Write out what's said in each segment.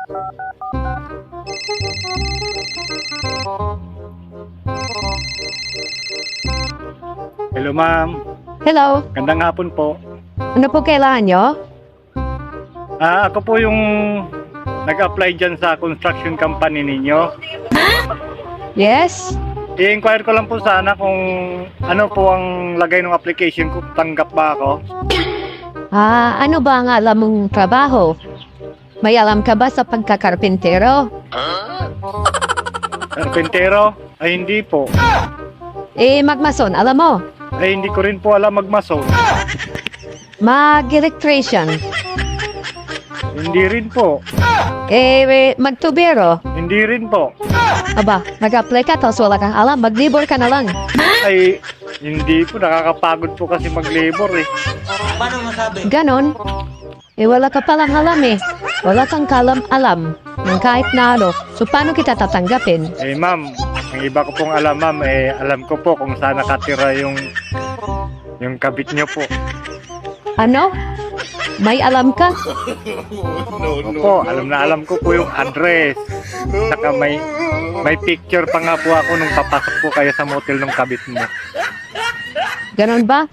Hello, ma'am. Hello, Gandang hapon po. ano po kailangan nyo? Ako po yung nag-apply dyan sa construction company ninyo. Yes? I-inquire ko lang po sana kung ano po ang lagay ng application ko. Tanggap ba ako? Ano ba ang alam mong trabaho? May alam ka ba sa pagkakarpintero? Carpentero? Ay, hindi po. Magmason, alam mo? Ay, hindi ko rin po alam magmason. Mag-electrician. Hindi rin po. Magtubero. Hindi rin po. Aba, nag-apply ka tapos wala kang alam, mag-libor ka na lang. Ay, hindi po. Nakakapagod po kasi mag-labor eh. Paano masabi? Ganon. Wala ka palang alam eh. Wala kang kalam-alam ng kahit na ano. So, paano kita tatanggapin? Ma'am, ang iba ko pong alam, ma'am, alam ko po kung saan nakatira yung kabit niyo po. Ano? May alam ka? Opo, alam ko po yung address. Saka may picture pa nga po ako nung papasok po kayo sa motel ng kabit mo. Ganon ba?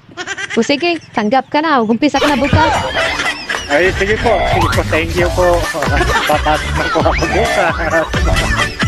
O sige, tanggap ka na. Umpisa ka na bukas. Ay, sige po. Thank you po. Papasok na po ako bukas.